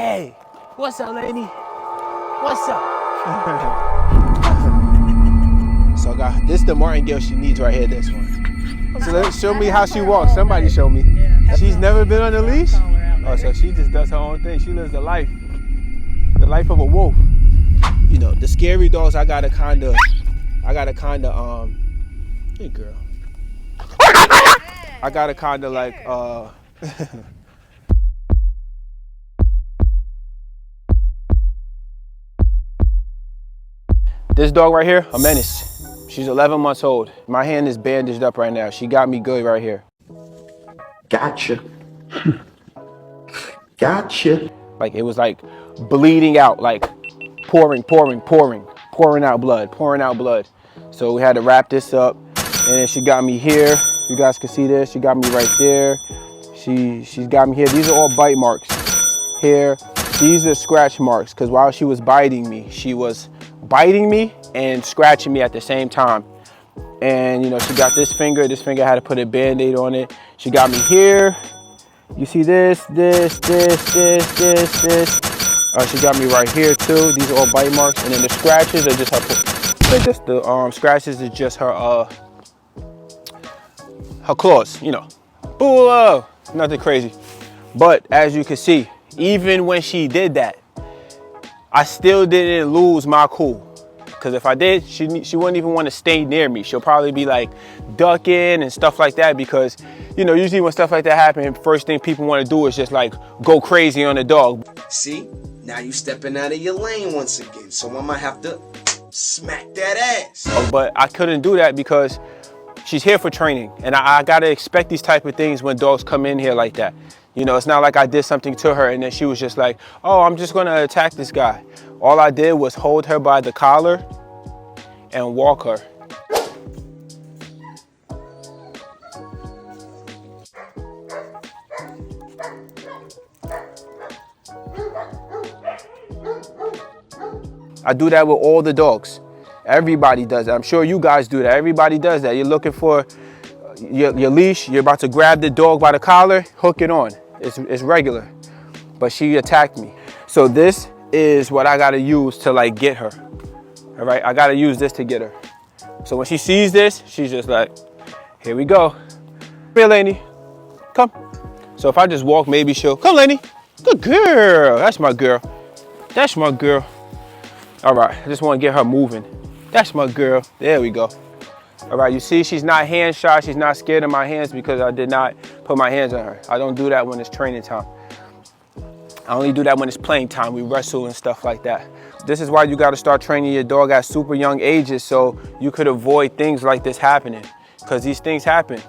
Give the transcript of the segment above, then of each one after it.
Hey, what's up, Lainey? What's up? So, guys, this is the martingale she needs right here, this one. So, let's show me how she walks. Somebody show me. She's never been on a leash? Oh, so she just does her own thing. She lives the life of a wolf. You know, the scary dogs, I gotta kinda, hey girl. I gotta kinda like, this dog right here, a menace. She's 11 months old. My hand is bandaged up right now. She got me good right here. Gotcha. Gotcha. Like it was like bleeding out, like pouring out blood. So we had to wrap this up, and then she got me here. You guys can see this. She got me right there. She's got me here. These are all bite marks here. These are scratch marks because while she was biting me, she was biting me and scratching me at the same time. And you know, she got this finger had to put a band-aid on it. She got me here. You see this. She got me right here too. These are all bite marks, and then the scratches are just her. Scratches is just her claws. You know, boo, nothing crazy. But as you can see, even when she did that, I still didn't lose my cool. Because if I did, she wouldn't even want to stay near me. She'll probably be like ducking and stuff like that because, you know, usually when stuff like that happens, first thing people want to do is just like go crazy on the dog. See, now you stepping out of your lane once again, so I might have to smack that ass. But I couldn't do that because she's here for training, and I gotta expect these type of things when dogs come in here like that. You know, it's not like I did something to her and then she was just like, oh, I'm just gonna attack this guy. All I did was hold her by the collar and walk her. I do that with all the dogs. Everybody does that. I'm sure you guys do that. Everybody does that. You're looking for your leash. You're about to grab the dog by the collar, hook it on. It's regular. But she attacked me. So this is what I gotta use to like get her. All right, I gotta use this to get her. So when she sees this, she's just like, here we go. Come here, Lainey, come. So if I just walk, maybe she'll, come Lainey, good girl. That's my girl, that's my girl. All right, I just wanna get her moving. That's my girl, there we go. All right, you see she's not hand shy, she's not scared of my hands because I did not put my hands on her. I don't do that when it's training time. I only do that when it's playing time. We wrestle and stuff like that. This is why you got to start training your dog at super young ages so you could avoid things like this happening, because these things happen.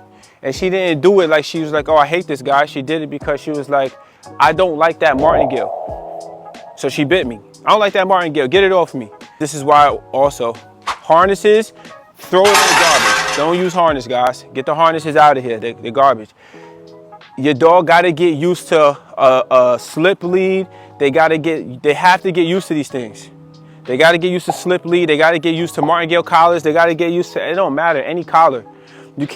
And she didn't do it like she was like, oh, I hate this guy. She did it because she was like, I don't like that martingale. So she bit me. I don't like that martingale. Get it off me. This is why also harnesses, throw it in the garbage. Don't use harness, guys. Get the harnesses out of here. They're garbage. Your dog gotta get used to a slip lead. They have to get used to these things. They gotta get used to slip lead. They gotta get used to martingale collars. They gotta get used to, it don't matter, any collar. You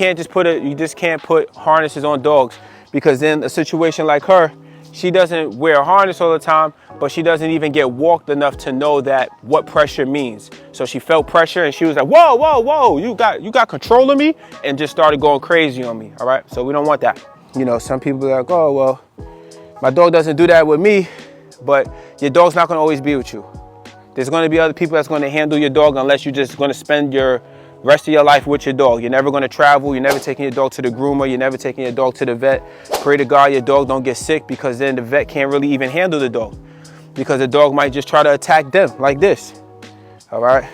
just can't put harnesses on dogs, because then a situation like her, she doesn't wear a harness all the time, but she doesn't even get walked enough to know that what pressure means. So she felt pressure and she was like, whoa, whoa, whoa, you got control of me, and just started going crazy on me, all right? So we don't want that. You know, some people are like, oh, well, my dog doesn't do that with me, but your dog's not gonna always be with you. There's gonna be other people that's gonna handle your dog unless you're just gonna spend your rest of your life with your dog. You're never gonna travel, you're never taking your dog to the groomer, you're never taking your dog to the vet. Pray to God your dog don't get sick, because then the vet can't really even handle the dog, because the dog might just try to attack them like this, all right?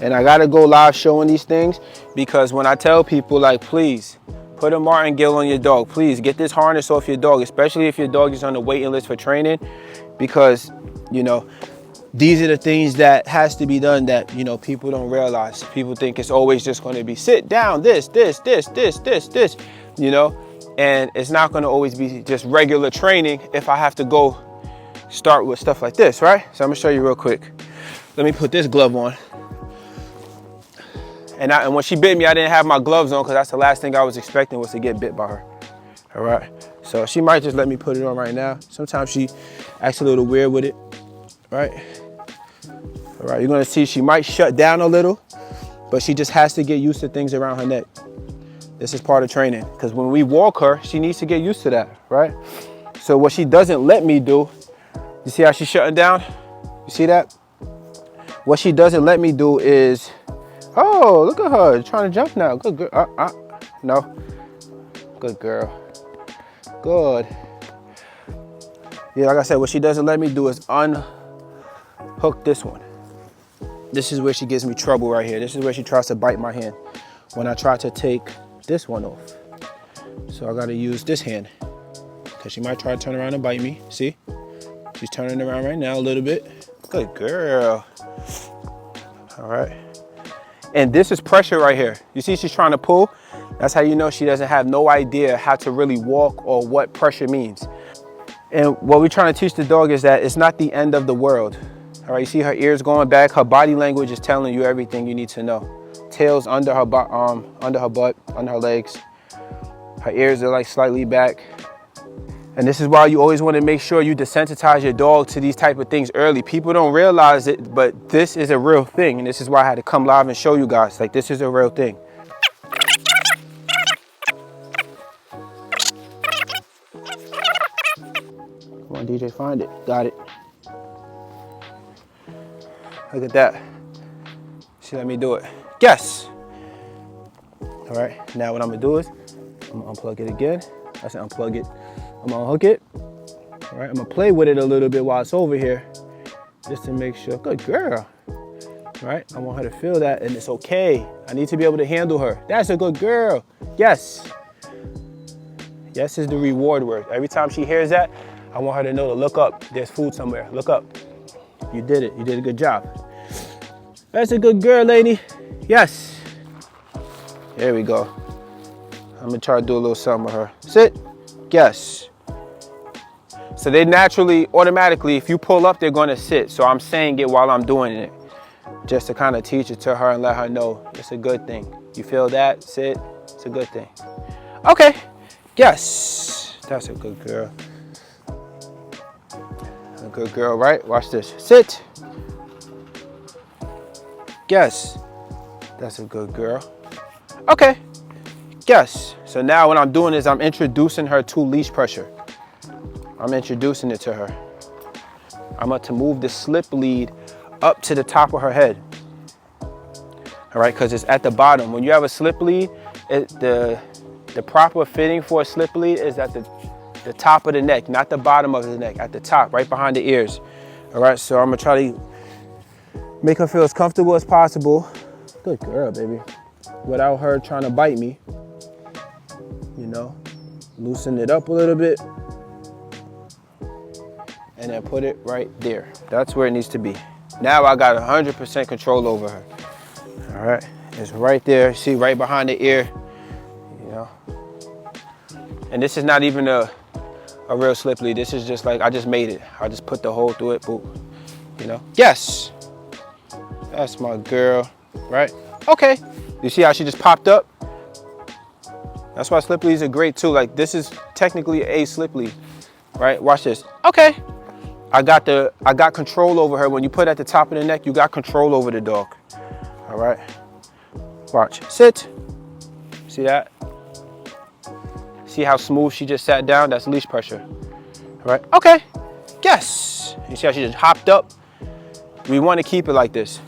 And I gotta go live showing these things, because when I tell people, like, please, put a martingale on your dog. Please get this harness off your dog, especially if your dog is on the waiting list for training, because, you know, these are the things that has to be done that, you know, people don't realize. People think it's always just going to be sit down, this, you know, and it's not going to always be just regular training if I have to go start with stuff like this, right? So I'm gonna show you real quick. Let me put this glove on. And when she bit me, I didn't have my gloves on, because that's the last thing I was expecting was to get bit by her. All right. So she might just let me put it on right now. Sometimes she acts a little weird with it, right? All right, you're gonna see she might shut down a little, but she just has to get used to things around her neck. This is part of training, because when we walk her, she needs to get used to that, right? So what she doesn't let me do, you see how she's shutting down? You see that? What she doesn't let me do is, oh, look at her, trying to jump now. Good girl, no. Good girl, good. Yeah, like I said, what she doesn't let me do is unhook this one. This is where she gives me trouble right here. This is where she tries to bite my hand when I try to take this one off. So I gotta use this hand because she might try to turn around and bite me. See? She's turning around right now a little bit. Good girl. All right. And this is pressure right here. You see she's trying to pull? That's how you know she doesn't have no idea how to really walk or what pressure means. And what we're trying to teach the dog is that it's not the end of the world. All right, you see her ears going back. Her body language is telling you everything you need to know. Tail's under her butt, under her legs. Her ears are like slightly back. And this is why you always want to make sure you desensitize your dog to these type of things early. People don't realize it, but this is a real thing. And this is why I had to come live and show you guys, like this is a real thing. Come on, DJ, find it. Got it. Look at that. She let me do it. Yes. All right, now what I'm gonna do is, I'm gonna unplug it again. I said unplug it. I'm gonna hook it. All right, I'm gonna play with it a little bit while it's over here, just to make sure. Good girl. All right, I want her to feel that, and it's okay. I need to be able to handle her. That's a good girl. Yes. Yes is the reward word. Every time she hears that, I want her to know to look up. There's food somewhere. Look up. You did it. You did a good job. That's a good girl, Lainey. Yes. There we go. I'm gonna try to do a little something with her. Sit. Yes. So they naturally, automatically, if you pull up, they're gonna sit. So I'm saying it while I'm doing it, just to kind of teach it to her and let her know it's a good thing. You feel that? Sit. It's a good thing. Okay. Yes. That's a good girl. A good girl, right? Watch this. Sit. Yes. That's a good girl. Okay. Yes. So now what I'm doing is I'm introducing her to leash pressure. I'm introducing it to her. I'm going to move the slip lead up to the top of her head. All right, because it's at the bottom. When you have a slip lead, the proper fitting for a slip lead is at the top of the neck, not the bottom of the neck, at the top, right behind the ears. All right, so I'm gonna try to make her feel as comfortable as possible. Good girl, baby. Without her trying to bite me. You know, loosen it up a little bit. And then put it right there. That's where it needs to be. Now I got 100% control over her. All right, it's right there. See, right behind the ear, you know. And this is not even a real slip lead. This is just like, I just made it. I just put the hole through it, boop, you know. Yes, that's my girl, right? Okay, you see how she just popped up? That's why slip leads are great too. Like this is technically a slip lead, right? Watch this. Okay, I got control over her. When you put at the top of the neck, you got control over the dog. All right, watch, sit. See that? See how smooth she just sat down? That's leash pressure. All right, okay, yes. You see how she just hopped up? We want to keep it like this.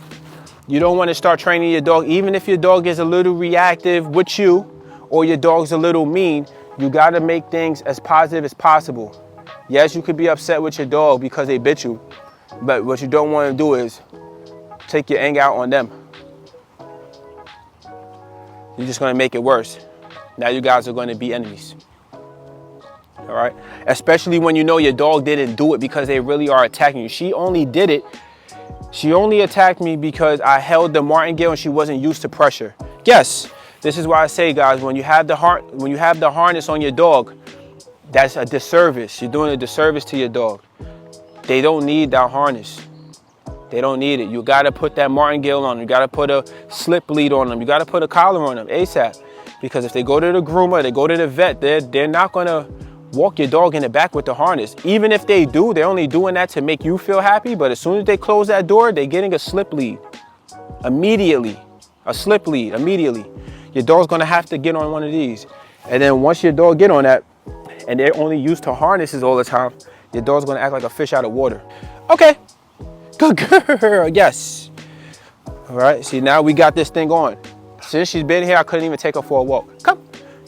You don't want to start training your dog, even if your dog is a little reactive with you or your dog's a little mean, you got to make things as positive as possible. Yes, you could be upset with your dog because they bit you, but what you don't want to do is take your anger out on them. You're just going to make it worse. Now you guys are going to be enemies. All right? Especially when you know your dog didn't do it because they really are attacking you. She only did it. She only attacked me because I held the martingale and she wasn't used to pressure. Yes, this is why I say, guys, when you have the harness on your dog, that's a disservice. You're doing a disservice to your dog. They don't need that harness. They don't need it. You got to put that martingale on them. You got to put a slip lead on them. You got to put a collar on them ASAP. Because if they go to the groomer, they go to the vet, they're not going to walk your dog in the back with the harness. Even if they do, they're only doing that to make you feel happy, but as soon as they close that door, they're getting a slip lead. Immediately. A slip lead, immediately. Your dog's gonna have to get on one of these. And then once your dog get on that, and they're only used to harnesses all the time, your dog's gonna act like a fish out of water. Okay, good girl, yes. All right, see, now we got this thing on. Since she's been here, I couldn't even take her for a walk. Come,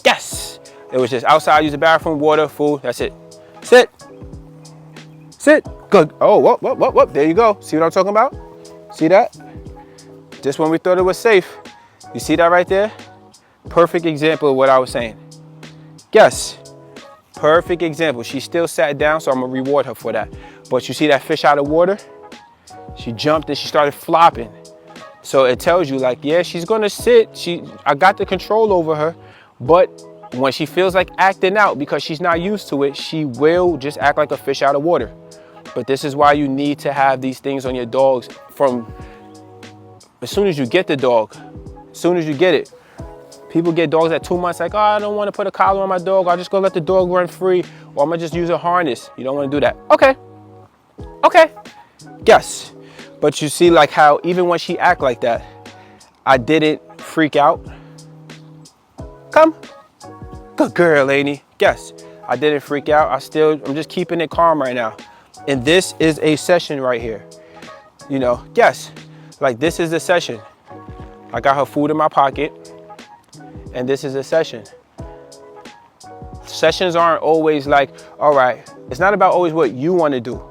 yes. It was just outside, use the bathroom, water, food, that's it. Sit, sit, good. Oh, whoop, whoop, whoop, whoop, there you go. See what I'm talking about? See that? Just when we thought it was safe. You see that right there? Perfect example of what I was saying. Yes, perfect example. She still sat down, so I'm gonna reward her for that. But you see that fish out of water? She jumped and she started flopping. So it tells you like, yeah, she's gonna sit. I got the control over her, but when she feels like acting out because she's not used to it, she will just act like a fish out of water. But this is why you need to have these things on your dogs from as soon as you get the dog, as soon as you get it. People get dogs at 2 months like, oh, I don't want to put a collar on my dog. I'm just going to let the dog run free, or I'm going to just use a harness. You don't want to do that. Okay. Okay. Yes. But you see like how even when she act like that, I didn't freak out. Come. Good girl, Lainey. Yes. I didn't freak out. I'm just keeping it calm right now. And this is a session right here. You know, yes. Like this is the session. I got her food in my pocket. And this is a session. Sessions aren't always like, all right, it's not about always what you want to do.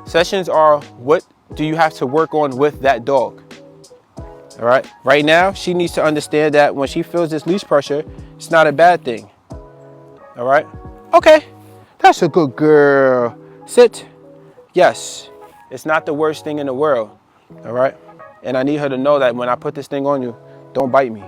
Sessions are what do you have to work on with that dog. All right. Right now, she needs to understand that when she feels this leash pressure, it's not a bad thing. All right. Okay. That's a good girl. Sit. Yes. It's not the worst thing in the world. All right. And I need her to know that when I put this thing on you, don't bite me.